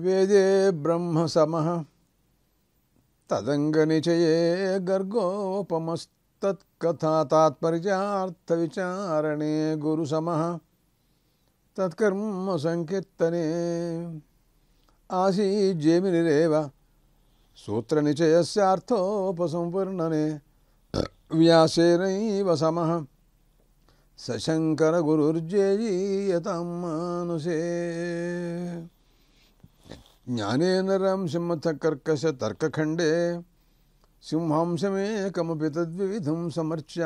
వేదే బ్రహ్మ సమః తదంగనిచయే గర్గోపమస్తత్కథా తాత్పర్యార్థ విచారణే గురు సమః తత్కర్మ సంకీర్తనే ఆసీజ్జేమినిరేవ సూత్రనిచయస్యార్థోపసంపర్ణనే వ్యాసేనైవ సమః సశంకర గురుర్జేయీయతాం మానుషే జ్ఞానేన రంసింహకర్కశ తర్కఖండే సింహాంశమేకమపి తద్వివిధం సమర్చ్య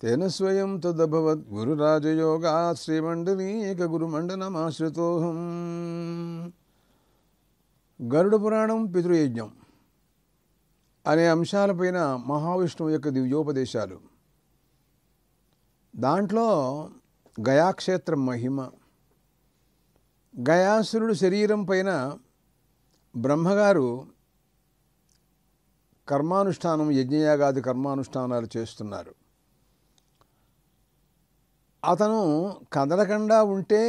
తేన స్వయం తదభవత్ గురురాజయోగాత్ శ్రీమండలీక గురుమండనమాశ్రితోహం. గరుడ పురాణం పితృయజ్ఞం అనే అంశాలపైన మహావిష్ణువు యొక్క దివ్యోపదేశాలు. దాంట్లో గయాక్షేత్రం మహిమ, గయాసురుడు శరీరం పైన బ్రహ్మగారు కర్మానుష్ఠానం, యజ్ఞయాగాది కర్మానుష్ఠానాలు చేస్తున్నారు. అతను కదలకుండా ఉంటే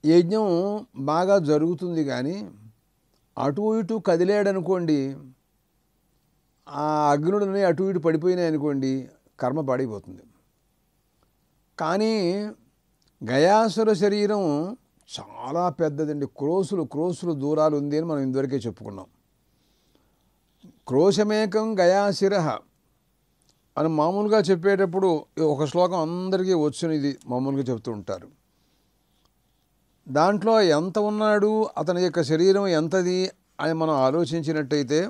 యజ్ఞం బాగా జరుగుతుంది, కానీ అటు ఇటు కదిలేడనుకోండి, ఆ అగ్నుడిని అటు ఇటు పడిపోయినాయి అనుకోండి, కర్మ పాడైపోతుంది. కానీ గయాసుర శరీరం చాలా పెద్దదండి, క్రోసులు దూరాలు ఉంది అని మనం ఇంతవరకే చెప్పుకున్నాం. క్రోశమేకం గయాశిర అని మామూలుగా చెప్పేటప్పుడు ఒక శ్లోకం అందరికీ వచ్చినది మామూలుగా చెప్తూ ఉంటారు. దాంట్లో ఎంత ఉన్నాడు, అతని యొక్క శరీరం ఎంతది అని మనం ఆలోచించినట్టయితే,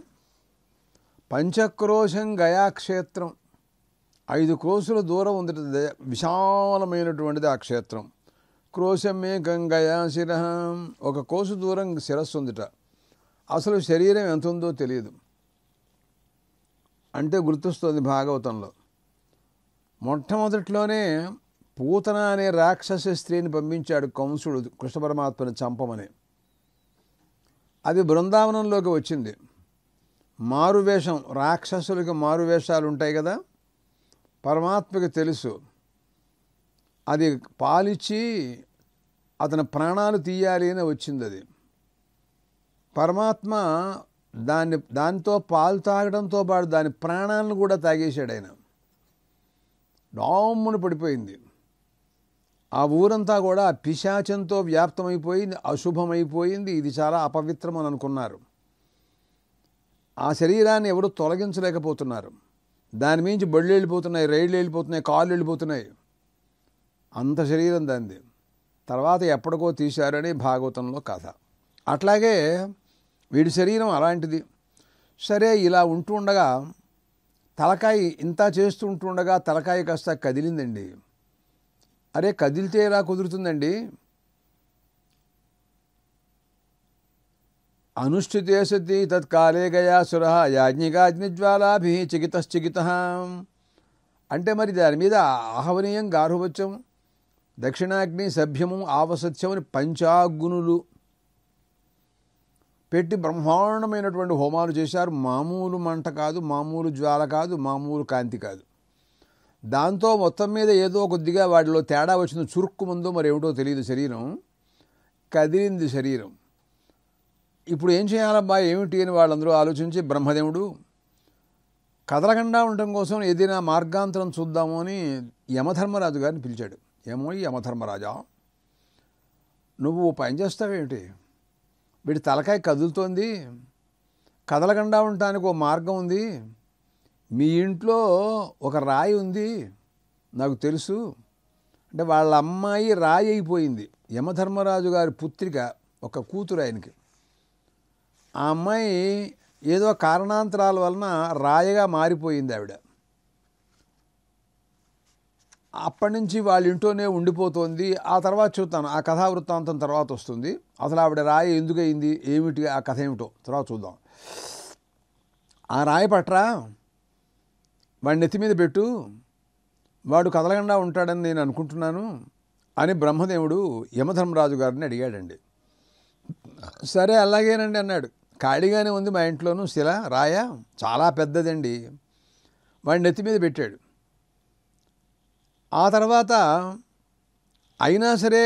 పంచక్రోశం గయాక్షేత్రం 5 క్రోసుల దూరం ఉంది, విశాలమైనటువంటిది ఆ క్షేత్రం. క్రోశమేకం గయాశిర, ఒక కోసు దూరం శిరస్సు ఉందిట. అసలు శరీరం ఎంత ఉందో తెలియదు. అంటే గుర్తొస్తుంది భాగవతంలో మొట్టమొదట్లోనే పూతన అనే రాక్షస స్త్రీని పంపించాడు కంసుడు కృష్ణ పరమాత్మని చంపమని. అది బృందావనంలోకి వచ్చింది. మారువేషం, రాక్షసులకి మారువేషాలు ఉంటాయి కదా, పరమాత్మకి తెలుసు. అది పాలిచ్చి అతని ప్రాణాలు తీయాలి అని వచ్చింది. అది పరమాత్మ దానితో పాలు తాగడంతో పాటు దాని ప్రాణాలను కూడా తాగేశాడు ఆయన. డామ్మును పడిపోయింది. ఆ ఊరంతా కూడా పిశాచంతో వ్యాప్తమైపోయింది, అశుభమైపోయింది. ఇది చాలా అపవిత్రం అని అనుకున్నారు. ఆ శరీరాన్ని ఎవరు తొలగించలేకపోతున్నారు. దాని మించి బళ్ళు వెళ్ళిపోతున్నాయి, రైళ్ళు వెళ్ళిపోతున్నాయి, కాళ్ళు వెళ్ళిపోతున్నాయి. అంత శరీరం దానిది. తర్వాత ఎప్పటికో తీశారని భాగవతంలో కథ. అట్లాగే వీడి శరీరం అలాంటిది. సరే, ఇలా ఉంటూ ఉండగా తలకాయ ఇంత చేస్తూ ఉంటుండగా తలకాయ కాస్త కదిలిందండి. అరే, కదిలితే ఎలా కుదురుతుందండి? అనుష్ఠితే సతి తత్కాలే గయాసుర యాజ్ఞికాగ్నిజ్వాలాభి చికితశ్చికిత. అంటే మరి దాని మీద ఆహవనీయం, గార్హవచ్చం, దక్షిణాగ్ని, సభ్యము, ఆవసత్యం అని పంచాగ్నులు పెట్టి బ్రహ్మాండమైనటువంటి హోమాలు చేశారు. మామూలు మంట కాదు, మామూలు జ్వాల కాదు, మామూలు కాంతి కాదు. దాంతో మొత్తం మీద ఏదో కొద్దిగా వాటిలో తేడా వచ్చింది. చురుక్కు ముందు మరి ఏమిటో తెలియదు, శరీరం కదిలింది. శరీరం ఇప్పుడు ఏం చేయాలబ్బా, ఏమిటి అని వాళ్ళందరూ ఆలోచించి బ్రహ్మదేవుడు కదలకుండా ఉండటం కోసం ఏదైనా మార్గాంతరం చూద్దాము అని యమధర్మరాజు గారిని పిలిచాడు. ఏమో యమధర్మరాజా, నువ్వు పని చేస్తావేమిటి? వీడి తలకాయ కదులుతోంది, కదలకుండా ఉండటానికి ఓ మార్గం ఉంది. మీ ఇంట్లో ఒక రాయి ఉంది, నాకు తెలుసు. అంటే వాళ్ళ అమ్మాయి రాయి అయిపోయింది. యమధర్మరాజు గారి పుత్రిక, ఒక కూతురు ఆయనకి. ఆ అమ్మాయి ఏదో కారణాంతరాల వలన రాయిగా మారిపోయింది ఆవిడ. అప్పటి నుంచి వాళ్ళ ఇంట్లోనే ఉండిపోతుంది. ఆ తర్వాత చూద్దాను, ఆ కథా వృత్తాంతం తర్వాత వస్తుంది. అసలు ఆవిడ రాయి ఎందుకు అయింది, ఏమిటి ఆ కథ ఏమిటో తర్వాత చూద్దాం. ఆ రాయి పట్రా, వాడి నెత్తి మీద పెట్టు, వాడు కదలకుండా ఉంటాడని నేను అనుకుంటున్నాను అని బ్రహ్మదేవుడు యమధర్మరాజు గారిని అడిగాడండి. సరే అలాగేనండి అన్నాడు. ఖాళీగానే ఉంది మా ఇంట్లోనూ శిల, రాయ చాలా పెద్దదండి. వాడి నెత్తి మీద పెట్టాడు. ఆ తర్వాత అయినా సరే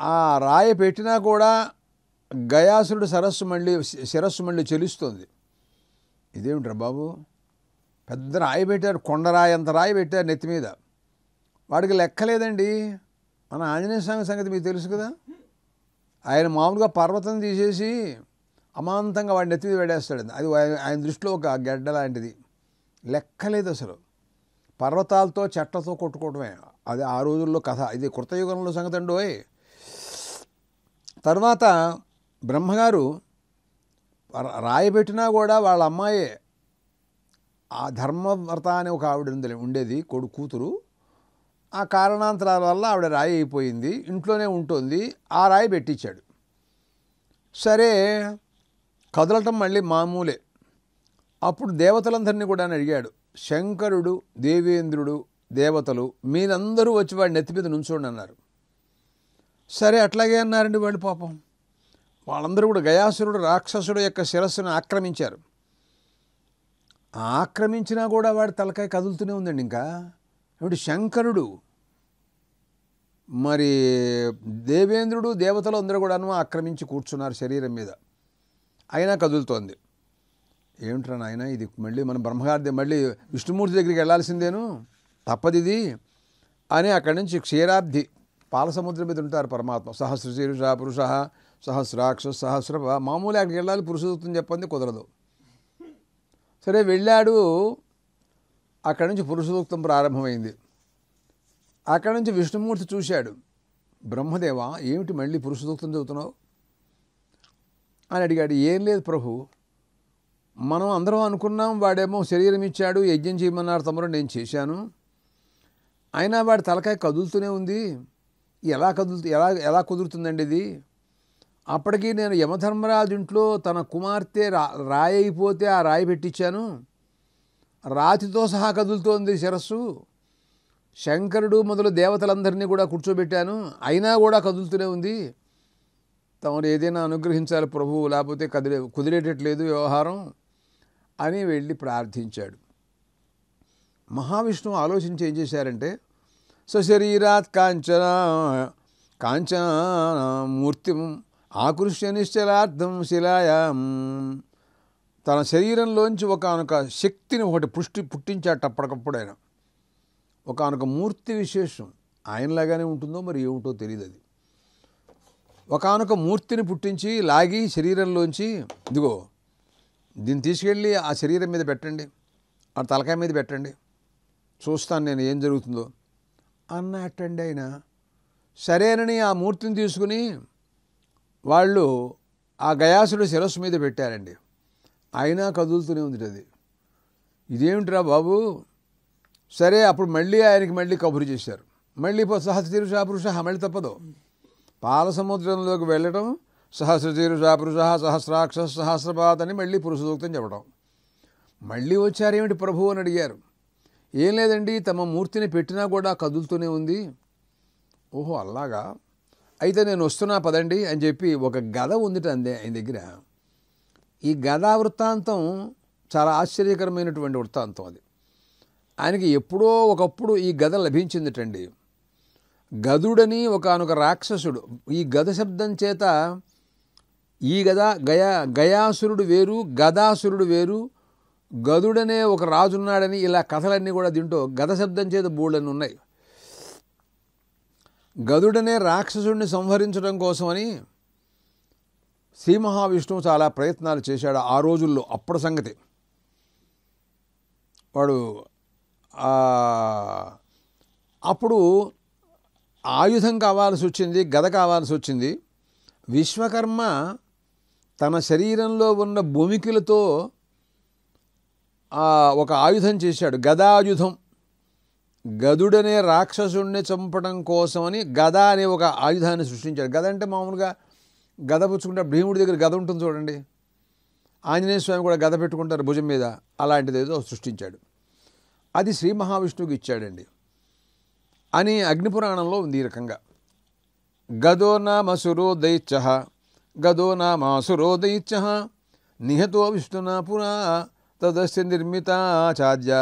ఆ రాయి పెట్టినా కూడా గయాసురుడు శిరస్సు మళ్ళీ చెలుస్తుంది. ఇదేమిట్రా బాబు, పెద్ద రాయి పెట్టారు, కొండరాయి అంత రాయి పెట్టారు నెత్తి మీద. వాడికి లెక్కలేదండి. మన ఆంజనేయ స్వామి సంగతి మీకు తెలుసు కదా, ఆయన మామూలుగా పర్వతం తీసేసి అమాంతంగా వాడి నెత్తి మీద పెట్టేస్తాడు. అది ఆయన దృష్టిలో ఒక గడ్డ లాంటిది. లెక్కలేదు అసలు. పర్వతాలతో చెట్లతో కొట్టుకోవటమే అది ఆ రోజుల్లో కథ. ఇది కృతయుగంలో సంగతి అండి. తర్వాత బ్రహ్మగారు రాయబెట్టినా కూడా వాళ్ళ అమ్మాయే, ఆ ధర్మవ్రత అనే ఒక ఆవిడ ఉండేది, కూతురు. ఆ కారణాంతరాల వల్ల ఆవిడ రాయి అయిపోయింది, ఇంట్లోనే ఉంటుంది. ఆ రాయి పెట్టించాడు. సరే, కదలటం మళ్ళీ మామూలే. అప్పుడు దేవతలందరినీ కూడా అడిగాడు. శంకరుడు, దేవేంద్రుడు, దేవతలు మీరందరూ వచ్చి వాడి నెత్తి మీద నుంచోండి అన్నారు. సరే అట్లాగే అన్నారండి వాళ్ళు. పాపం వాళ్ళందరూ కూడా గయాసురుడు రాక్షసుడు యొక్క శిరస్సును ఆక్రమించారు. ఆక్రమించినా కూడా వాడి తలకాయ కదులుతూనే ఉందండి. ఇంకా ఏమిటి, శంకరుడు మరి దేవేంద్రుడు, దేవతలు అందరూ కూడాను ఆక్రమించి కూర్చున్నారు శరీరం మీద, అయినా కదులుతోంది. ఏమిట్రా నాయన ఇది, మళ్ళీ మన బ్రహ్మగారి మళ్ళీ విష్ణుమూర్తి దగ్గరికి వెళ్ళాల్సిందేను, తప్పదిది అని అక్కడి నుంచి క్షీరాబ్ది పాలసముద్రం మీద ఉంటారు పరమాత్మ. సహస్రశీర్ష పురుష సహస్రాక్ష సహస్ర, మామూలు అక్కడికి వెళ్ళాలి, పురుషోత్తం చెప్పండి కుదరదు. సరే వెళ్ళాడు. అక్కడి నుంచి పురుషోత్తం ప్రారంభమైంది. అక్కడి నుంచి విష్ణుమూర్తి చూశాడు. బ్రహ్మదేవా, ఏమిటి మళ్ళీ పురుషోత్తం చదువుతున్నావు అని అడిగాడు. ఏం లేదు ప్రభు, మనం అందరం అనుకున్నాం వాడేమో శరీరం ఇచ్చాడు, యజ్ఞం చేయమన్నారు తమరు, నేను చేశాను, అయినా వాడి తలకాయ కదులుతూనే ఉంది. ఎలా కుదురుతుందండి ఇది? అప్పటికి నేను యమధర్మరాజు ఇంట్లో తన కుమార్తె రాయి అయిపోతే ఆ రాయి పెట్టించాను, రాతితో సహా కదులుతోంది శిరస్సు. శంకరుడు మొదలు దేవతలందరినీ కూడా కూర్చోబెట్టాను, అయినా కూడా కదులుతూనే ఉంది. తమరు ఏదైనా అనుగ్రహించాలి ప్రభువు, లేకపోతే కుదిరేటట్లేదు వ్యవహారం అని వెళ్ళి ప్రార్థించాడు. మహావిష్ణువు ఆలోచించి ఏం చేశారంటే, సశరీరాత్ కాంచన మూర్తిం ఆకృష్య నిశ్చలార్థం శిలాయాం, తన శరీరంలోంచి ఒకనొక శక్తిని ఒకటి పుట్టించాట. అప్పటికప్పుడు ఆయన ఒకనొక మూర్తి విశేషం, ఆయనలాగానే ఉంటుందో మరి ఏమిటో తెలియదు. అది ఒకనొక మూర్తిని పుట్టించి లాగి శరీరంలోంచి, ఇదిగో దీన్ని తీసుకెళ్ళి ఆ శరీరం మీద పెట్టండి, ఆ తలకాయ మీద పెట్టండి, చూస్తాను నేను ఏం జరుగుతుందో అన్నట్టండి ఆయన. సరేనని ఆ మూర్తిని తీసుకుని వాళ్ళు ఆ గయాసుడు శిరస్సు మీద పెట్టారండి. అయినా కదులుతూనే ఉంది అది. ఇదేమిట్రా బాబు? సరే అప్పుడు మళ్ళీ ఆయనకి మళ్ళీ కబురు చేశారు. మళ్ళీ సహస్రశీర్ష పురుష, మళ్ళీ తప్పదు, పాలసముద్రంలోకి వెళ్ళటం, సహస్రశీర్ష పురుష సహస్రాక్ష సహస్రపాత్ అని మళ్ళీ పురుషసూక్తం చెప్పడం. మళ్ళీ వచ్చారేమిటి ప్రభు అని అడిగారు. ఏం లేదండి, తమ మూర్తిని పెట్టినా కూడా కదులుతూనే ఉంది. ఓహో అలాగా, అయితే నేను వస్తున్నా పదండి అని చెప్పి ఒక గద ఉందిట అందే ఆయన దగ్గర. ఈ గదా వృత్తాంతం చాలా ఆశ్చర్యకరమైనటువంటి వృత్తాంతం. అది ఆయనకి ఎప్పుడో ఒకప్పుడు ఈ గద లభించిందిటండి. గదుడని ఒకనొక రాక్షసుడు, ఈ గద శబ్దం చేత ఈ గయాసురుడు వేరు, గదాసురుడు వేరు, గదుడనే ఒక రాజున్నాడని ఇలా కథలన్నీ కూడా దీంట్లో గద శబ్దం చేత బోళ్ళని ఉన్నాయి. గదుడనే రాక్షసుడిని సంహరించడం కోసమని శ్రీ మహావిష్ణువు చాలా ప్రయత్నాలు చేశాడు ఆ రోజుల్లో. అప్పుడు సంగతి వాడు అప్పుడు ఆయుధం కావాల్సి వచ్చింది, గద కావాల్సి వచ్చింది. విశ్వకర్మ తన శరీరంలో ఉన్న భూమికలతో ఒక ఆయుధం చేశాడు, గదాయుధం. గదుడనే రాక్షసుడిని చంపడం కోసమని గద అనే ఒక ఆయుధాన్ని సృష్టించాడు. గద అంటే మామూలుగా గద పుచ్చుకుంటే భీముడి దగ్గర గద ఉంటుంది చూడండి, ఆంజనేయ స్వామి కూడా గద పెట్టుకుంటారు భుజం మీద, అలాంటిది ఏదో సృష్టించాడు. అది శ్రీ మహావిష్ణువుకి ఇచ్చాడండి అని అగ్నిపురాణంలో ఉంది. ఈ రకంగా గదో నామసురో దైత్య, గదో నామాసురో దైత్య, నిహతో విష్ణునా పురా తదస్య నిర్మితాచార్య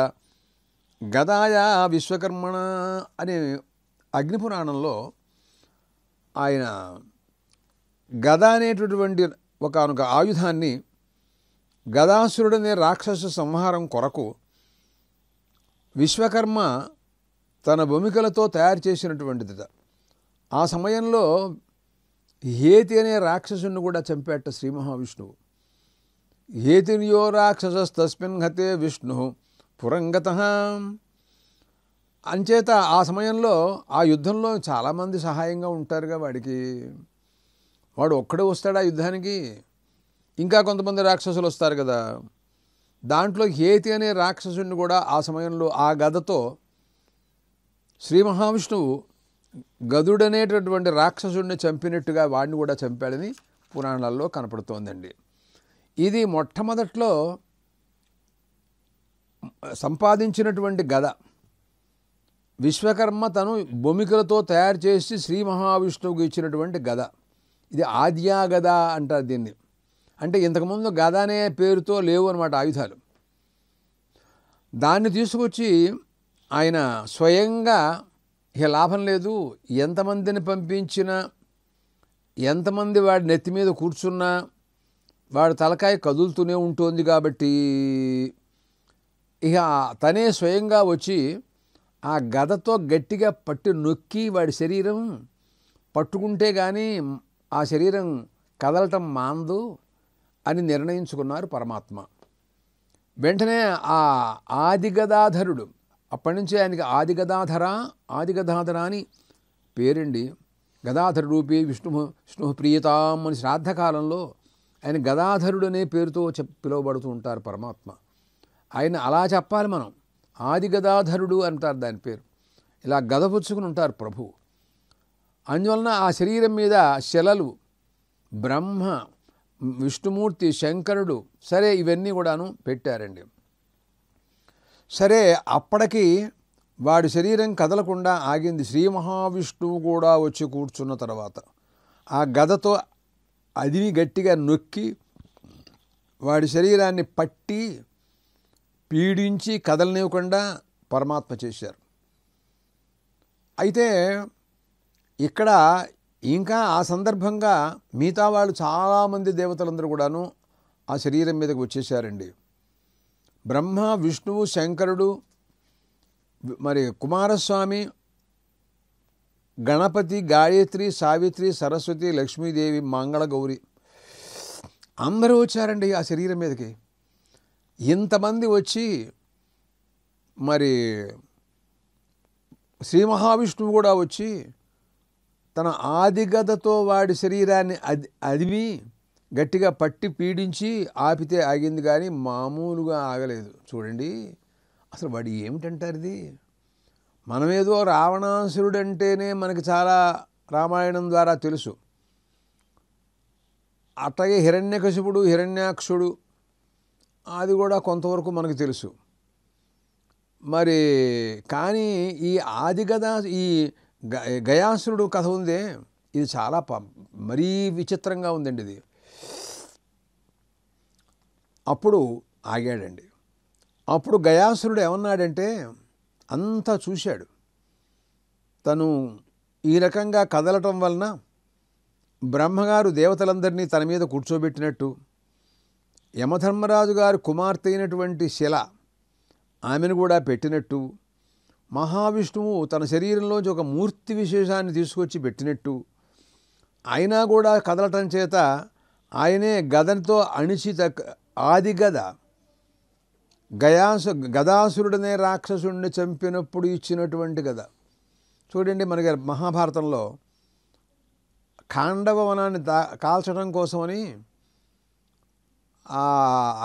గదాయా విశ్వకర్మణ అనే అగ్నిపురాణంలో ఆయన గద అనేటటువంటి ఒకానొక ఆయుధాన్ని గదాసురుడనే రాక్షస సంహారం కొరకు విశ్వకర్మ తన భూమికలతో తయారు చేసినటువంటిది. ఆ సమయంలో హేతి అనే రాక్షసుని కూడా చంపేట శ్రీ మహావిష్ణువు. హేతిర్యో రాక్షసస్తస్మిన్ హతే విష్ణు పురంగతః. అంచేత ఆ సమయంలో ఆ యుద్ధంలో చాలామంది సహాయంగా ఉంటారుగా వాడికి. వాడు ఒక్కడే వస్తాడా యుద్ధానికి? ఇంకా కొంతమంది రాక్షసులు వస్తారు కదా. దాంట్లో హేతి అనే రాక్షసుని కూడా ఆ సమయంలో ఆ గదతో శ్రీ మహావిష్ణువు గదుడనేటటువంటి రాక్షసుడిని చంపినట్టుగా వాడిని కూడా చంపాడని పురాణాల్లో కనపడుతోందండి. ఇది మొట్టమొదట్లో సంపాదించినటువంటి గద. విశ్వకర్మ తను భూమికలతో తయారు చేసి శ్రీ మహావిష్ణువుకు ఇచ్చినటువంటి గద. ఇది ఆద్యా గద అంటారు దీన్ని. అంటే ఇంతకుముందు గద అనే పేరుతో లేవు అన్నమాట ఆయుధాలు. దాన్ని తీసుకొచ్చి ఆయన స్వయంగా ఇక లాభం లేదు, ఎంతమందిని పంపించినా ఎంతమంది వాడి నెత్తి మీద కూర్చున్నా వాడి తలకాయ కదులుతూనే ఉంటుంది కాబట్టి ఇక తనే స్వయంగా వచ్చి ఆ గదతో గట్టిగా పట్టి నొక్కి వాడి శరీరం పట్టుకుంటే కానీ ఆ శరీరం కదలటం మాందు అని నిర్ణయించుకున్నారు పరమాత్మ. వెంటనే ఆ ఆదిగదాధరుడు, అప్పటి నుంచి ఆయనకి ఆదిగదాధర అని పేరండి. గదాధర రూపీ విష్ణు ప్రియతాం అని శ్రాద్ధకాలంలో ఆయన గదాధరుడు అనే పేరుతో పిలువబడుతూ ఉంటారు పరమాత్మ. ఆయన అలా చెప్పాలి మనం. ఆదిగదాధరుడు అంటారు దాని పేరు. ఇలా గద పుచ్చుకుని ఉంటారు ప్రభు. అందువలన ఆ శరీరం మీద శిలలు, బ్రహ్మ, విష్ణుమూర్తి, శంకరుడు, సరే ఇవన్నీ కూడాను పెట్టారండి. సరే అప్పటికి వాడి శరీరం కదలకుండా ఆగింది. శ్రీ మహావిష్ణువు కూడా వచ్చి కూర్చున్న తర్వాత ఆ గదతో అదిని గట్టిగా నొక్కి వాడి శరీరాన్ని పట్టి పీడించి కదలనివ్వకుండా పరమాత్మ చేశారు. అయితే ఇక్కడ ఇంకా ఆ సందర్భంగా మిగతా వాళ్ళు చాలామంది దేవతలందరూ కూడాను ఆ శరీరం మీదకి వచ్చేసారండి. బ్రహ్మ, విష్ణువు, శంకరుడు, మరి కుమారస్వామి, గణపతి, గాయత్రి, సావిత్రి, సరస్వతి, లక్ష్మీదేవి, మంగళగౌరి అందరూ వచ్చారండి ఆ శరీరం మీదకి. ఇంతమంది వచ్చి మరి శ్రీ మహావిష్ణువు కూడా వచ్చి తన ఆదిగదతో వాడి శరీరాన్ని అదిమి గట్టిగా పట్టి పీడించి ఆపితే ఆగింది, కానీ మామూలుగా ఆగలేదు. చూడండి అసలు వాడు ఏమిటంటారు ఇది. మనమేదో రావణాసురుడు అంటేనే మనకి చాలా రామాయణం ద్వారా తెలుసు. అట్లాగే హిరణ్యకశిపుడు, హిరణ్యాక్షుడు అది కూడా కొంతవరకు మనకు తెలుసు. మరి కానీ ఈ ఆదిగద, ఈ గయాసురుడు కథ ఉందే, ఇది చాలా మరీ విచిత్రంగా ఉందండి ఇది. అప్పుడు ఆగాడండి. అప్పుడు గయాసురుడు ఏమన్నాడంటే, అంతా చూశాడు. తను ఈ రకంగా కదలటం వలన బ్రహ్మగారు దేవతలందరినీ తన మీద కూర్చోబెట్టినట్టు, యమధర్మరాజు గారు కుమార్తె అయినటువంటి శిల ఆమెను కూడా పెట్టినట్టు, మహావిష్ణువు తన శరీరంలోంచి ఒక మూర్తి విశేషాన్ని తీసుకొచ్చి పెట్టినట్టు, అయినా కూడా కదలటం చేత ఆయనే గదంతో అణిచి ఆదిగద గదాసురుడనే రాక్షసుడిని చంపినప్పుడు ఇచ్చినటువంటి గద. చూడండి మనకి మహాభారతంలో ఖాండవ వనాన్ని కాల్చడం కోసమని ఆ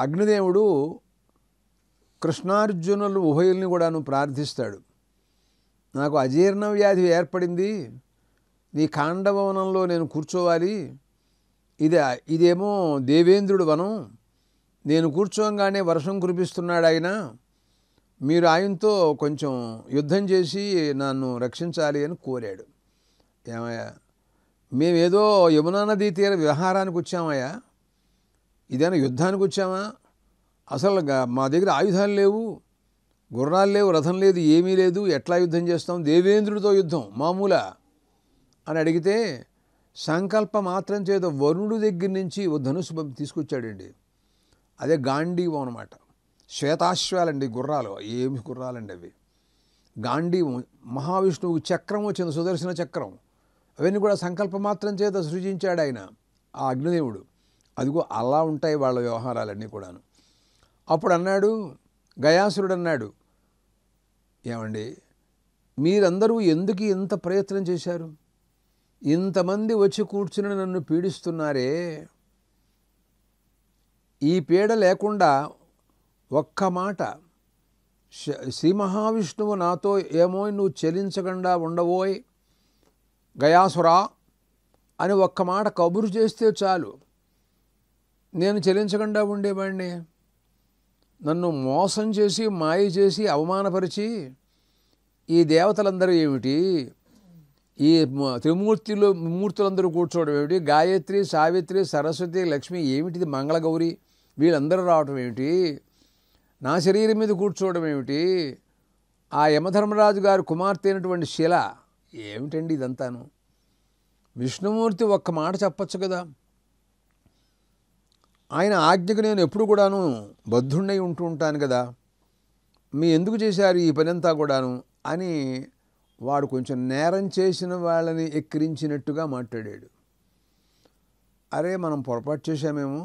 అగ్నిదేవుడు కృష్ణార్జునులు ఉభయుల్ని కూడాను ప్రార్థిస్తాడు. నాకు అజీర్ణ వ్యాధి ఏర్పడింది, నీ ఖాండవ వనంలో నేను కూర్చోవాలి, ఇదేమో దేవేంద్రుడు వనం, నేను కూర్చోగానే వర్షం కురిపిస్తున్నాడు ఆయన, మీరు ఆయనతో కొంచెం యుద్ధం చేసి నన్ను రక్షించాలి అని కోరాడు. ఏమయ్యా, మేమేదో యమునా నదీ తీర విహారానికి వచ్చామయ్యా, ఇదేనా యుద్ధానికి వచ్చామా? అసలు మా దగ్గర ఆయుధాలు లేవు, గుర్రాలు లేవు, రథం లేదు, ఏమీ లేదు, ఎట్లా యుద్ధం చేస్తాం? దేవేంద్రుడితో యుద్ధం మామూలా అని అడిగితే సంకల్ప మాత్రం చేత వరుణుడి దగ్గర నుంచి ఓ ధనుసు తీసుకొచ్చాడండి. అదే గాంధీవం అనమాట. శ్వేతాశ్వాలండి గుర్రాలు, ఏమి గుర్రాలండి అవి. గాంధీవం, మహావిష్ణువుకి చక్రం వచ్చింది, సుదర్శన చక్రం. అవన్నీ కూడా సంకల్ప మాత్రం చేత సృజించాడు ఆయన, ఆ అగ్నిదేవుడు. అదిగో అలా ఉంటాయి వాళ్ళ వ్యవహారాలన్నీ కూడాను. అప్పుడు అన్నాడు గయాసురుడు, అన్నాడు, ఏమండి మీరందరూ ఎందుకు ఇంత ప్రయత్నం చేశారు? ఇంతమంది వచ్చి కూర్చుని నన్ను పీడిస్తున్నారే, ఈ పీడ లేకుండా ఒక్క మాట శ్రీ మహావిష్ణువు నాతో ఏమో నువ్వు చెలించకుండా ఉండవోయ్ గయాసురా అని ఒక్క మాట కబురు చేస్తే చాలు, నేను చెలించకుండా ఉండేవాడిని. నన్ను మోసం చేసి మాయ చేసి అవమానపరిచి ఈ దేవతలందరూ ఏమిటి, ఈ మూర్తులందరూ కూర్చోవడం ఏమిటి, గాయత్రి సావిత్రి సరస్వతి లక్ష్మి ఏమిటిది, మంగళగౌరి వీళ్ళందరూ రావటం ఏమిటి, నా శరీరం మీద కూర్చోవడం ఏమిటి, ఆ యమధర్మరాజు గారు కుమార్తె అయినటువంటి శిల ఏమిటండి ఇదంతాను? విష్ణుమూర్తి ఒక్క మాట చెప్పచ్చు కదా, ఆయన ఆజ్ఞకు నేను ఎప్పుడు కూడాను బద్ధుణ్ణై ఉంటూ ఉంటాను కదా, మీ ఎందుకు చేశారు ఈ పనంతా కూడాను అని వాడు కొంచెం నేరం చేసిన వాళ్ళని ఎక్కిరించినట్టుగా మాట్లాడాడు. అరే మనం పొరపాటు చేశామేమో,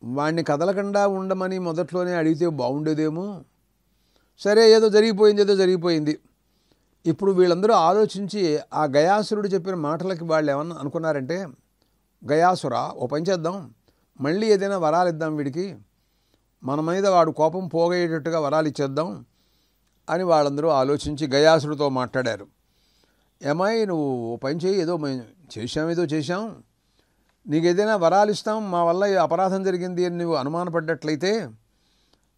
వాడిని కదలకుండా ఉండమని మొదట్లోనే అడిగితే బాగుండేదేమో. సరే ఏదో జరిగిపోయింది. ఇప్పుడు వీళ్ళందరూ ఆలోచించి ఆ గయాసురుడు చెప్పిన మాటలకి వాళ్ళు ఏమన్నా అనుకున్నారంటే, గయాసురా ఓ పని చేద్దాం, మళ్ళీ ఏదైనా వరాలు ఇద్దాం వీడికి, మన మీద వాడు కోపం పోగేటట్టుగా వరాలు ఇచ్చేద్దాం అని వాళ్ళందరూ ఆలోచించి గయాసుడితో మాట్లాడారు. ఏమాయి నువ్వు ఓ పని చేయి, ఏదో చేశాం, నీకు ఏదైనా వరాలు ఇస్తాం, మా వల్ల అపరాధం జరిగింది అని నువ్వు అనుమానపడ్డట్లయితే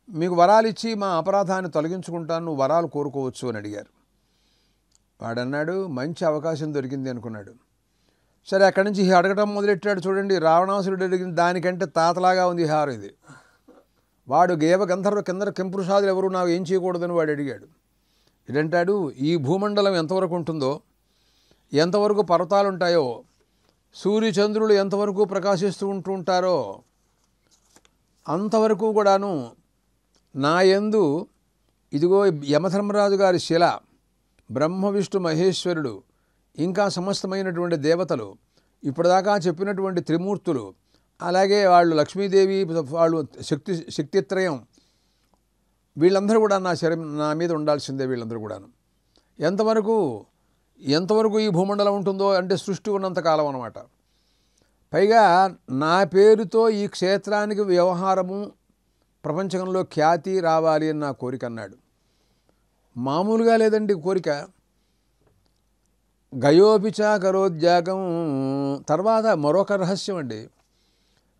మీకు వరాలు ఇచ్చి మా అపరాధాన్ని తొలగించుకుంటాను, నువ్వు వరాలు కోరుకోవచ్చు అని అడిగారు. వాడన్నాడు మంచి అవకాశం దొరికింది అనుకున్నాడు. సరే అక్కడి నుంచి అడగటం మొదలెట్టాడు. చూడండి, రావణాసురుడు అడిగిన దానికంటే తాతలాగా ఉంది హారం ఇది. వాడు గంధర్వ కింద కెంపురుషాదులు ఎవరు నాకు ఏం చేయకూడదని వాడు అడిగాడు. ఇదంటాడు, ఈ భూమండలం ఎంతవరకు ఉంటుందో, ఎంతవరకు పర్వతాలు ఉంటాయో, సూర్యచంద్రులు ఎంతవరకు ప్రకాశిస్తూ ఉంటారో అంతవరకు కూడాను నా యందు ఇదిగో యమధర్మరాజు గారి శిల, బ్రహ్మ విష్ణు మహేశ్వరుడు, ఇంకా సమస్తమైనటువంటి దేవతలు, ఇప్పటిదాకా చెప్పినటువంటి త్రిమూర్తులు, అలాగే వాళ్ళు లక్ష్మీదేవి, వాళ్ళు శక్తిత్రయం, వీళ్ళందరూ కూడా నా మీద ఉండాల్సిందే. వీళ్ళందరూ కూడాను ఎంతవరకు ఈ భూమండలం ఉంటుందో అంటే సృష్టి ఉన్నంతకాలం అన్నమాట. పైగా నా పేరుతో ఈ క్షేత్రానికి వ్యవహారము ప్రపంచంలో ఖ్యాతి రావాలి అని నా కోరిక అన్నాడు. మామూలుగా లేదండి కోరిక. గయోపిచ కరోద్యాగం. తర్వాత మరొక రహస్యం అండి.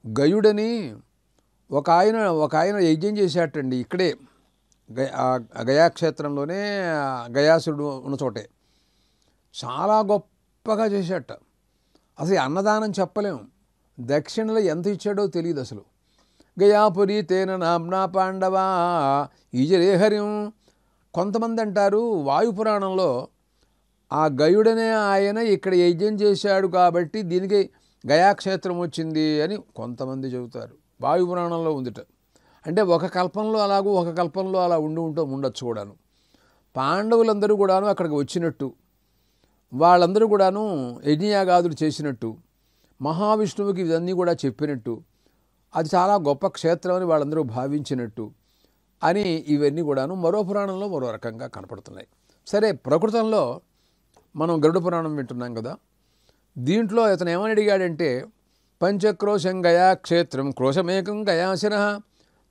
గయుడని ఒక ఆయన యజ్ఞం చేశాటండి ఇక్కడే గయాక్షేత్రంలోనే, గయాసుడు ఉన్న చోటే. చాలా గొప్పగా చేశాట. అసలు అన్నదానం చెప్పలేం, దక్షిణలో ఎంత ఇచ్చాడో తెలియదు అసలు. గయాపురి తేన నామ్నా పాండవా ఈజరేహర్యం. కొంతమంది అంటారు వాయుపురాణంలో ఆ గయుడనే ఆయన ఇక్కడ యజ్ఞం చేశాడు కాబట్టి దీనికి గయాక్షేత్రం వచ్చింది అని కొంతమంది చెబుతారు. వాయుపురాణంలో ఉందిట. అంటే ఒక కల్పంలో అలాగూ ఒక కల్పంలో అలా ఉండొచ్చు కూడాను. పాండవులందరూ కూడాను అక్కడికి వచ్చినట్టు, వాళ్ళందరూ కూడాను యజ్ఞయాగాదులు చేసినట్టు, మహావిష్ణువుకి ఇవన్నీ కూడా చెప్పినట్టు, అది చాలా గొప్ప క్షేత్రం అని వాళ్ళందరూ భావించినట్టు అని ఇవన్నీ కూడాను మరో పురాణంలో మరో రకంగా కనపడుతున్నాయి. సరే, ప్రకృతంలో మనం గరుడ పురాణం వింటున్నాం కదా, దీంట్లో ఇతను ఏమని అడిగాడంటే, పంచక్రోశం గయా క్షేత్రం క్రోశమేకం గయాశిన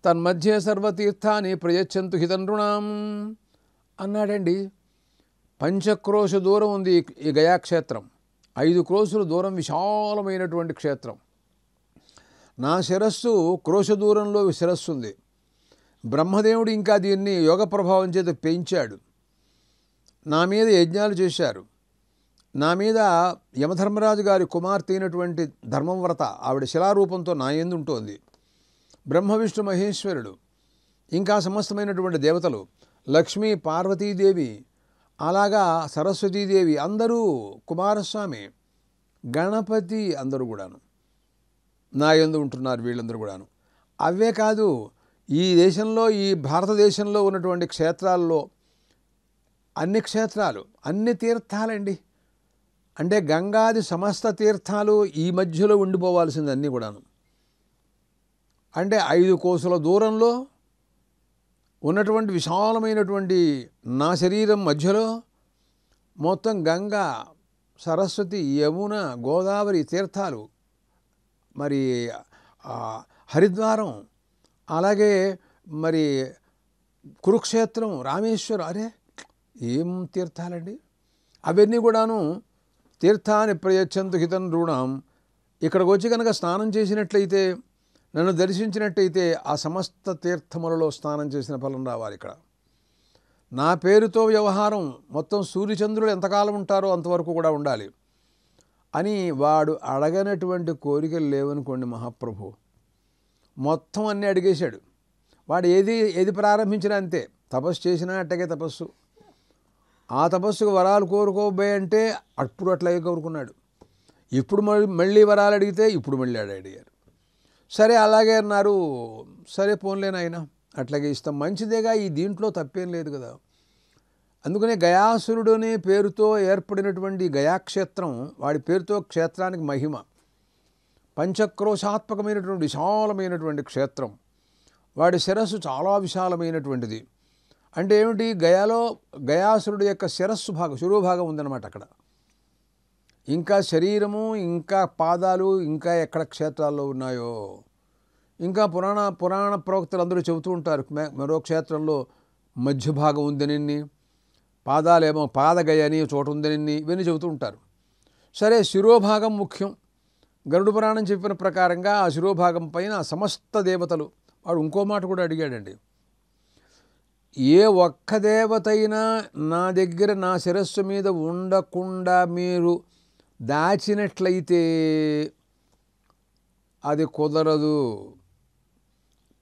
తన్మధ్యే సర్వతీర్థాన్ని ప్రయచ్చంతు హితనృణాం అన్నాడండి. పంచక్రోశ దూరం ఉంది ఈ గయాక్షేత్రం. 5 క్రోశుల దూరం విశాలమైనటువంటి క్షేత్రం. నా శిరస్సు క్రోశ దూరంలో శిరస్సు ఉంది. బ్రహ్మదేవుడు ఇంకా దీన్ని యోగ ప్రభావం చేత పెంచాడు. నా మీద యజ్ఞాలు చేశారు. నా మీద యమధర్మరాజు గారి కుమార్తె అయినటువంటి ధర్మవ్రత, ఆవిడ శిలారూపంతో నా యందు ఉంటుంది. బ్రహ్మ విష్ణు మహేశ్వరుడు, ఇంకా సమస్తమైనటువంటి దేవతలు, లక్ష్మీ పార్వతీదేవి, అలాగా సరస్వతీదేవి, అందరూ కుమారస్వామి, గణపతి అందరూ కూడాను నా యందు ఉంటున్నారు వీళ్ళందరూ కూడాను. అవే కాదు, ఈ దేశంలో, ఈ భారతదేశంలో ఉన్నటువంటి క్షేత్రాల్లో అన్ని క్షేత్రాలు, అన్ని తీర్థాలండి. అంటే గంగాది సమస్త తీర్థాలు ఈ మధ్యలో ఉండిపోవాల్సింది అన్నీ కూడాను. అంటే 5 కోసుల దూరంలో ఉన్నటువంటి విశాలమైనటువంటి నా శరీరం మధ్యలో మొత్తం గంగా, సరస్వతి, యమున, గోదావరి తీర్థాలు, మరి హరిద్వారం, అలాగే మరి కురుక్షేత్రం, రామేశ్వరం, అరే ఏం తీర్థాలండి అవన్నీ కూడాను. తీర్థాన్ని ప్రయచ్చంతు హితం రుణం. ఇక్కడికి వచ్చి కనుక స్నానం చేసినట్లయితే, నన్ను దర్శించినట్టయితే ఆ సమస్త తీర్థములలో స్నానం చేసిన ఫలం రావాలి. ఇక్కడ నా పేరుతో వ్యవహారం మొత్తం సూర్యచంద్రులు ఎంతకాలం ఉంటారో అంతవరకు కూడా ఉండాలి అని వాడు అడగనటువంటి కోరికలు లేవనుకోండి. మహాప్రభు మొత్తం అన్నీ అడిగేశాడు. వాడు ఏది ప్రారంభించినా అంతే. తపస్సు చేసినా అట్టగే తపస్సు. ఆ తపస్సుకు వరాలు కోరుకోబోయే అంటే అప్పుడు అట్లాగే కోరుకున్నాడు. ఇప్పుడు మళ్ళీ వరాలు అడిగితే ఇప్పుడు మళ్ళీ అడిగారు. సరే అలాగే అన్నారు. సరే పోన్లేనాయన అట్లాగే ఇస్తాం, మంచిదేగా, ఈ దీంట్లో తప్పేం లేదు కదా. అందుకనే గయాసురుడు అనే పేరుతో ఏర్పడినటువంటి గయాక్షేత్రం, వాడి పేరుతో క్షేత్రానికి మహిమ. పంచక్రోశాత్మకమైనటువంటి విశాలమైనటువంటి క్షేత్రం. వాడి శిరస్సు చాలా విశాలమైనటువంటిది. అంటే ఏమిటి, గయాసురుడు యొక్క శిరోభాగం ఉందన్నమాట అక్కడ. ఇంకా శరీరము, ఇంకా పాదాలు, ఇంకా ఎక్కడ క్షేత్రాల్లో ఉన్నాయో, ఇంకా పురాణ ప్రవక్తలు అందరూ చెబుతూ ఉంటారు. మరో క్షేత్రంలో మధ్య భాగం ఉందనిన్ని, పాదాలేమో పాదగయ అని చోట ఉందనిన్ని, ఇవన్నీ చెబుతూ ఉంటారు. సరే, శిరోభాగం ముఖ్యం. గరుడ పురాణం చెప్పిన ప్రకారంగా ఆ శిరోభాగం పైన సమస్త దేవతలు. వాడు ఇంకో మాట కూడా అడిగాడండి. ఏ ఒక్క దేవతైనా నా దగ్గర నా శిరస్సు మీద ఉండకుండా మీరు దాచినట్లయితే అది కుదరదు.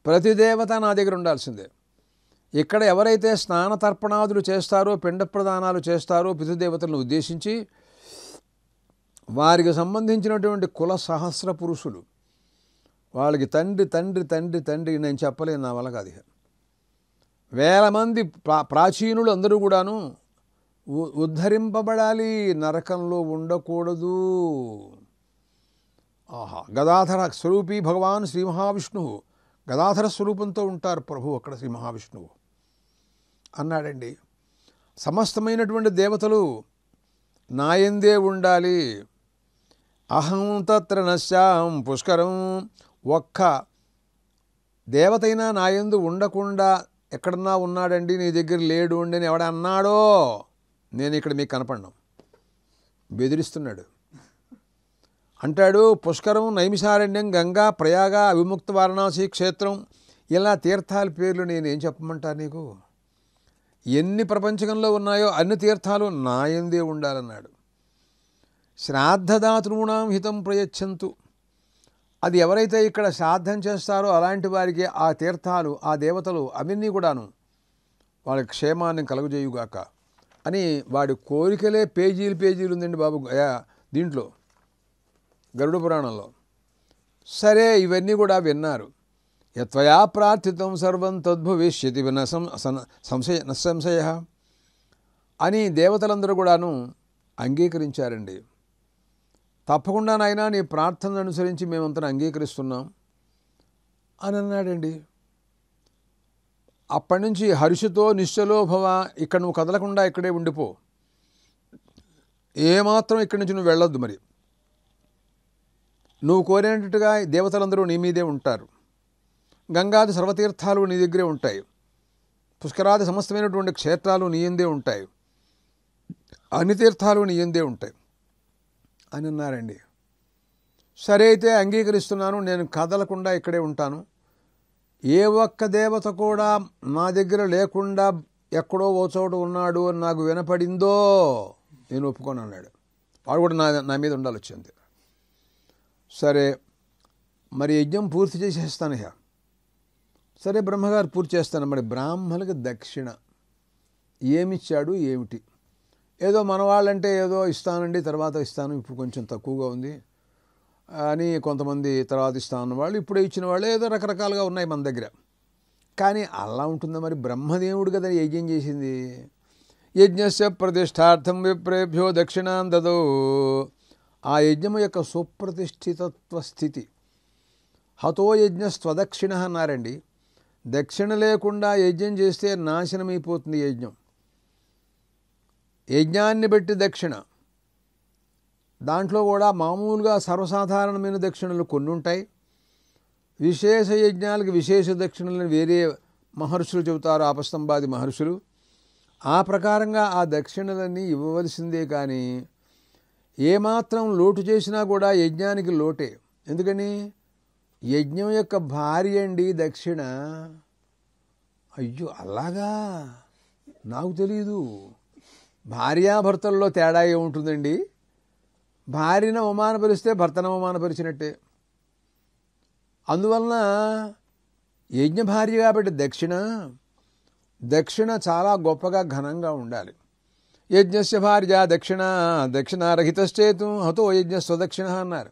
ప్రతి దేవత నా దగ్గర ఉండాల్సిందే. ఇక్కడ ఎవరైతే స్నాన తర్పణాదులు చేస్తారో, పిండ ప్రదానాలు చేస్తారో పితృదేవతలను ఉద్దేశించి, వారికి సంబంధించినటువంటి కుల సహస్ర పురుషులు, వాళ్ళకి తండ్రి తండ్రి తండ్రి తండ్రి నేను చెప్పలేను, నా వల్ల కాదు. వేల మంది ప్రాచీనులు అందరూ కూడాను ఉద్ధరింపబడాలి, నరకంలో ఉండకూడదు. ఆహా, గదాధర స్వరూపి భగవాన్ శ్రీ మహావిష్ణువు గదాధర స్వరూపంతో ఉంటారు ప్రభు అక్కడ శ్రీ మహావిష్ణువు అన్నాడండి. సమస్తమైనటువంటి దేవతలు నాయందే ఉండాలి. అహం తత్ర నశ్యాం పుష్కరం. ఒక్క దేవతైనా నాయందు ఉండకుండా ఎక్కడన్నా ఉన్నాడండి, నీ దగ్గర లేడు అండి అని ఎవడ అన్నాడో నేను ఇక్కడ మీకు కనపడ్డాం. బెదిరిస్తున్నాడు. అంటాడు, పుష్కరం, నైమిషారణ్యం, గంగా, ప్రయాగ, అవిముక్త వారణాసి క్షేత్రం, ఇలా తీర్థాల పేర్లు నేనేం చెప్పమంటా నీకు? ఎన్ని ప్రపంచకంలో ఉన్నాయో అన్ని తీర్థాలు నాయందే ఉండాలన్నాడు. శ్రాద్ధదాతృణాం హితం ప్రయచ్చంతు. అది ఎవరైతే ఇక్కడ శ్రాద్ధం చేస్తారో అలాంటి వారికి ఆ తీర్థాలు, ఆ దేవతలు అవన్నీ కూడాను వాళ్ళ క్షేమాన్ని కలుగజేయుగాక అని వాడి కోరికలే పేజీలు ఉందండి బాబు దీంట్లో గరుడ పురాణంలో. సరే, ఇవన్నీ కూడా విన్నారు. యత్వయా ప్రార్థితం సర్వం తద్భవిష్యతి సంశయ అని దేవతలందరూ కూడాను అంగీకరించారండి. తప్పకుండా నాయనా నీ ప్రార్థనను అనుసరించి మేమంతా అంగీకరిస్తున్నాం అని అన్నాడండి. అప్పటి నుంచి హర్షతో నిశ్చలో భవ, ఇక్కడ నువ్వు కదలకుండా ఇక్కడే ఉండిపో, ఏమాత్రం ఇక్కడి నుంచి నువ్వు వెళ్ళొద్దు. మరి నువ్వు కోరినట్టుగా దేవతలందరూ నీ మీదే ఉంటారు. గంగాది సర్వతీర్థాలు నీ దగ్గరే ఉంటాయి. పుష్కరాది సమస్తమైనటువంటి క్షేత్రాలు నీ యందే ఉంటాయి. అన్ని తీర్థాలు నీ యందే ఉంటాయి అని అన్నారండి. సరే అయితే అంగీకరిస్తున్నాను, నేను కదలకుండా ఇక్కడే ఉంటాను. ఏ ఒక్క దేవత కూడా నా దగ్గర లేకుండా ఎక్కడో ఓ చోట ఉన్నాడు అని నాకు వినపడిందో నేను ఒప్పుకొని అన్నాడు. వాడు కూడా నా మీద ఉండాలి వచ్చింది. సరే, మరి యజ్ఞం పూర్తి చేసేస్తాను. సరే, బ్రహ్మగారు పూర్తి చేస్తాను. మరి బ్రాహ్మణులకి దక్షిణ ఏమిచ్చాడు ఏమిటి? ఏదో మన వాళ్ళంటే ఏదో ఇస్తానండి తర్వాత ఇస్తాను, ఇప్పుడు కొంచెం తక్కువగా ఉంది అని కొంతమంది తర్వాత ఇస్తాను వాళ్ళు, ఇప్పుడే ఇచ్చిన వాళ్ళు ఏదో రకరకాలుగా ఉన్నాయి మన దగ్గర. కానీ అలా ఉంటుందా? మరి బ్రహ్మదేవుడు కదా యజ్ఞం చేసింది. యజ్ఞస్య ప్రతిష్టార్థం విప్రేభ్యో దక్షిణాం దదో. ఆ యజ్ఞము యొక్క సుప్రతిష్ఠితత్వ స్థితి. హతో యజ్ఞ స్వదక్షిణ అన్నారండి. దక్షిణ లేకుండా యజ్ఞం చేస్తే నాశనమైపోతుంది యజ్ఞం. యజ్ఞాన్ని బట్టి దక్షిణ. దాంట్లో కూడా మామూలుగా సర్వసాధారణమైన దక్షిణలు కొన్ని ఉంటాయి. విశేష యజ్ఞాలకు విశేష దక్షిణలను వేరే మహర్షులు చెబుతారు, ఆపస్తంభాది మహర్షులు. ఆ ప్రకారంగా ఆ దక్షిణలన్నీ ఇవ్వవలసిందే. కానీ ఏమాత్రం లోటు చేసినా కూడా యజ్ఞానికి లోటే. ఎందుకని? యజ్ఞం యొక్క భార్య అండి దక్షిణ. అయ్యో అలాగా, నాకు తెలీదు. భార్యాభర్తల్లో తేడా ఏముంటుందండి? భార్యను అవమానపరిస్తే భర్తను అవమానపరిచినట్టే. అందువలన యజ్ఞ భార్య కాబట్టి దక్షిణ చాలా గొప్పగా ఘనంగా ఉండాలి. యజ్ఞస్య భార్య దక్షిణారహితశ్చేతు హతో యజ్ఞ స్వదక్షిణ అన్నారు.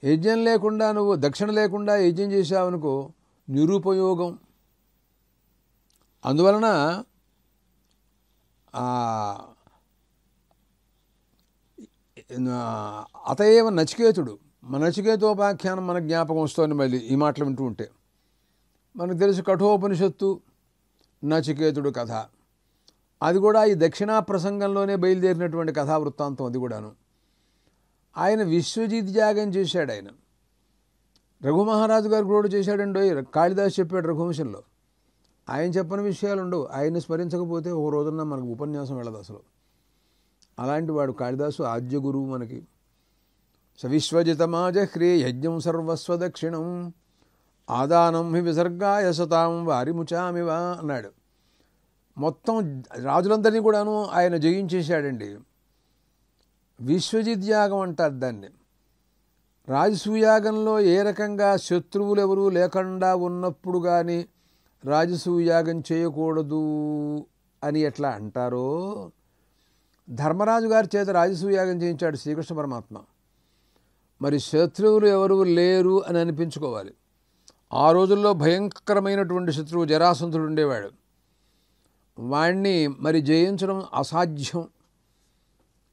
యజ్ఞం లేకుండా నువ్వు దక్షిణ లేకుండా యజ్ఞం చేశావనుకో నిరుపయోగం. అందువలన అతయేవ నచికేతుడు, మన నచికేతోపాఖ్యానం మన జ్ఞాపకం వస్తుంది. మళ్ళీ ఈ మాటలు వింటూ ఉంటే మనకు తెలుసు కఠోపనిషత్తు నచికేతుడు కథ. అది కూడా ఈ దక్షిణా ప్రసంగంలోనే బయలుదేరినటువంటి కథా వృత్తాంతం. అది కూడాను ఆయన విశ్వజిత్ యాగం చేశాడు. ఆయన రఘుమహారాజు గారు కూడా చేశాడండి. కాళిదాసు చెప్పాడు రఘువంశంలో. ఆయన చెప్పని విషయాలు ఉండవు. ఆయన్ని స్మరించకపోతే ఒక రోజున మనకు ఉపన్యాసం వెళ్ళదు అసలు. అలాంటి వాడు కాళిదాసు, ఆద్య గురువు మనకి. సవిశ్వజితమాజహ్రే యజ్ఞం సర్వస్వ దక్షిణం ఆదానం హి విసర్గాయ సతాం వారిముచామివ అన్నాడు. మొత్తం రాజులందరినీ కూడాను ఆయన జయించేశాడండి. విశ్వజిత్ యాగం అంటారు దాన్ని. రాజసూయాగంలో ఏ రకంగా శత్రువులు ఎవరూ లేకుండా ఉన్నప్పుడు కానీ రాజసూయాగం చేయకూడదు అని ఎట్లా అంటారో, ధర్మరాజు గారి చేత రాజసూయాగం చేయించాడు శ్రీకృష్ణ పరమాత్మ. మరి శత్రువులు ఎవరు లేరు అని అనిపించుకోవాలి. ఆ రోజుల్లో భయంకరమైనటువంటి శత్రువు జరాసంధుడు ఉండేవాడు. వాణ్ణి మరి జయించడం అసాధ్యం.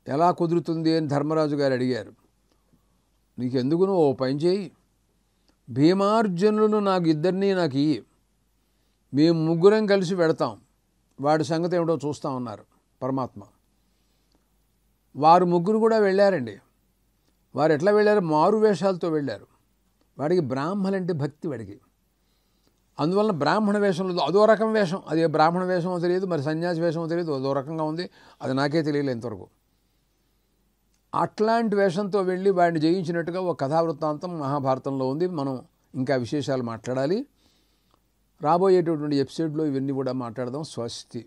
ఎలా కుదురుతుంది అని ధర్మరాజు గారు అడిగారు. నీకెందుకు, నువ్వు ఓ పని చేయి, భీమార్జునులను నాకు ఇద్దరినీ నాకు ఇయ్యి, మేము ముగ్గురం కలిసి వెడతాం, వాడి సంగతి ఏమిటో చూస్తా ఉన్నారు పరమాత్మ. వారు ముగ్గురు కూడా వెళ్ళారండి. వారు ఎట్లా వెళ్ళారు? మారు వేషాలతో వెళ్ళారు. వాడికి బ్రాహ్మలంటే భక్తి వాడికి. అందువలన బ్రాహ్మణ వేషంలో అదో రకం వేషం. అది బ్రాహ్మణ వేషమో తెలియదు, మరి సన్యాసి వేషమో తెలియదు, అదో రకంగా ఉంది. అది నాకే తెలియలేదు ఇంతవరకు. అట్లాంటి వేషంతో వెళ్ళి వాడిని జయించినట్టుగా ఒక కథావృత్తాంతం మహాభారతంలో ఉంది. మనం ఇంకా విశేషాలు మాట్లాడాలి. రాబోయేటటువంటి ఎపిసోడ్లో ఇవన్నీ కూడా మాట్లాడదాం. స్వస్తి.